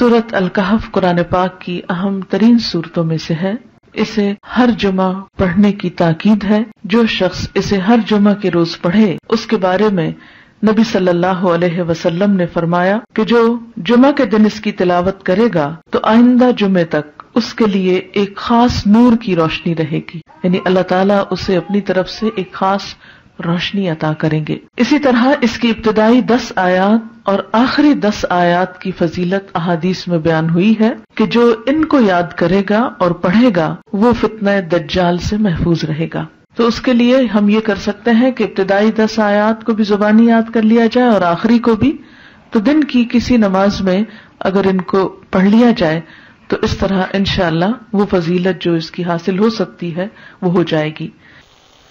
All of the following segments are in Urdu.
سورۃ الکہف قرآن پاک کی اہم ترین صورتوں میں سے ہے. اسے ہر جمعہ پڑھنے کی تاکید ہے. جو شخص اسے ہر جمعہ کے روز پڑھے اس کے بارے میں نبی صلی اللہ علیہ وسلم نے فرمایا کہ جو جمعہ کے دن اس کی تلاوت کرے گا تو آئندہ جمعے تک اس کے لیے ایک خاص نور کی روشنی رہے گی، یعنی اللہ تعالیٰ اسے اپنی طرف سے ایک خاص روشنی عطا کریں گے. اسی طرح اس کی ابتدائی 10 آیات اور آخری 10 آیات کی فضیلت احادیث میں بیان ہوئی ہے کہ جو ان کو یاد کرے گا اور پڑھے گا وہ فتنہ دجال سے محفوظ رہے گا. تو اس کے لیے ہم یہ کر سکتے ہیں کہ ابتدائی 10 آیات کو بھی زبانی یاد کر لیا جائے اور آخری کو بھی. تو دن کی کسی نماز میں اگر ان کو پڑھ لیا جائے تو اس طرح انشاءاللہ وہ فضیلت جو اس کی حاصل ہو سکتی ہے وہ ہو جائے گی.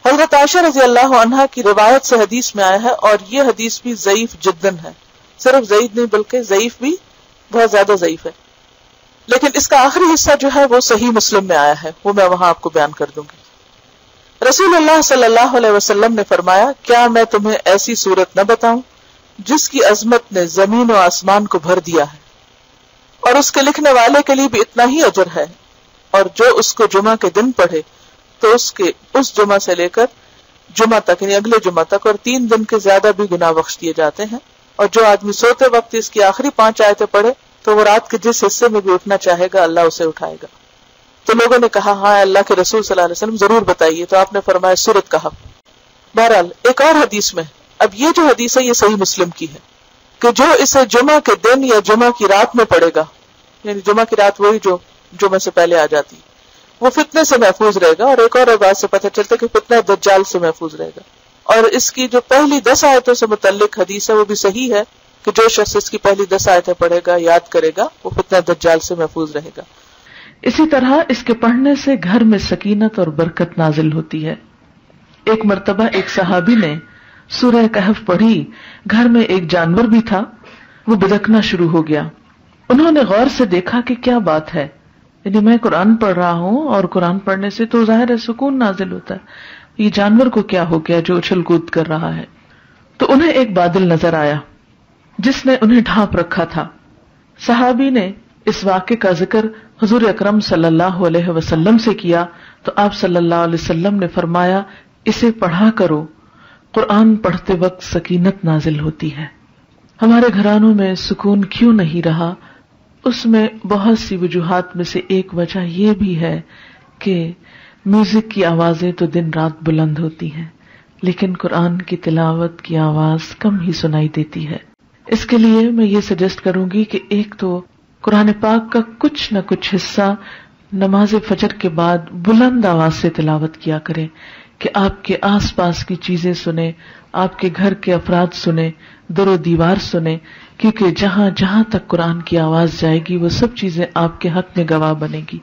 حضرت عائشہ رضی اللہ عنہا کی روایت سے حدیث میں آیا ہے، اور یہ حدیث بھی ضعیف جداً ہے، صرف ضعیف نہیں بلکہ ضعیف بھی بہت زیادہ ضعیف ہے، لیکن اس کا آخری حصہ جو ہے وہ صحیح مسلم میں آیا ہے، وہ میں وہاں آپ کو بیان کر دوں گی. رسول اللہ صلی اللہ علیہ وسلم نے فرمایا، کیا میں تمہیں ایسی صورت نہ بتاؤں جس کی عظمت نے زمین و آسمان کو بھر دیا ہے اور اس کے لکھنے والے کے لیے بھی اتنا ہی اجر ہے، اور جو اس کو جمعہ کے دن پڑھے تو اس جمعہ سے لے کر جمعہ تک یعنی اگلے جمعہ تک اور 3 دن کے زیادہ بھی گناہ بخش دیے جاتے ہیں. اور جو آدمی سوتے وقت اس کی آخری 5 آیتیں پڑھے تو وہ رات کے جس حصے میں بھی اٹھنا چاہے گا اللہ اسے اٹھائے گا. تو لوگوں نے کہا ہاں اللہ کے رسول صلی اللہ علیہ وسلم ضرور بتائیے. تو آپ نے فرمایا سورۃ کہف. بہرحال ایک اور حدیث میں، اب یہ جو حدیث ہے یہ صحیح مسلم کی ہے کہ جو اسے جمعہ کے دن یا جمعہ کی رات میں پڑھے گا، یعنی جمعہ کی رات وہی جو جمعہ سے پہلے آ جاتی، وہ فتنے سے محفوظ رہے گا. اور ایک اور بات سے پتہ چلتا ہے کہ فتنہ دجال سے محفوظ رہے گا. اور اس کی جو پہلی 10 آیتوں سے متعلق حدیث ہے وہ بھی صحیح ہے کہ جو شخص اس کی پہلی 10 آیتیں پڑھے گا، یاد کرے گا، وہ فتنہ دجال سے محفوظ رہے گا. اسی طرح اس کے پڑھنے سے گھر میں سکینت اور برکت نازل ہوتی ہے. ایک مرتبہ ایک صحابی نے سورہ کہف پڑھی. گھر میں ایک جانور بھی تھا، وہ بدکنا شروع ہو گیا. انہوں نے غور سے دیکھا کہ کیا بات ہے، یعنی میں قرآن پڑھ رہا ہوں اور قرآن پڑھنے سے تو ظاہر ہے سکون نازل ہوتا ہے، یہ جانور کو کیا ہو گیا جو اچھل کود کر رہا ہے. تو انہیں ایک بادل نظر آیا جس نے انہیں ڈھانپ رکھا تھا. صحابی نے اس واقعے کا ذکر حضور اکرم صلی اللہ علیہ وسلم سے کیا تو آپ صلی اللہ علیہ وسلم نے فرمایا، اسے پڑھا کرو، قرآن پڑھتے وقت سکینت نازل ہوتی ہے. ہمارے گھرانوں میں سکون کیوں نہیں رہا؟ اس میں بہت سی وجوہات میں سے ایک وجہ یہ بھی ہے کہ میوزک کی آوازیں تو دن رات بلند ہوتی ہیں لیکن قرآن کی تلاوت کی آواز کم ہی سنائی دیتی ہے. اس کے لیے میں یہ سجیسٹ کروں گی کہ ایک تو قرآن پاک کا کچھ نہ کچھ حصہ نماز فجر کے بعد بلند آواز سے تلاوت کیا کریں کہ آپ کے آس پاس کی چیزیں سنیں، آپ کے گھر کے افراد سنیں، در و دیوار سنیں، کیونکہ جہاں جہاں تک قرآن کی آواز جائے گی وہ سب چیزیں آپ کے حق میں گواہ بنے گی.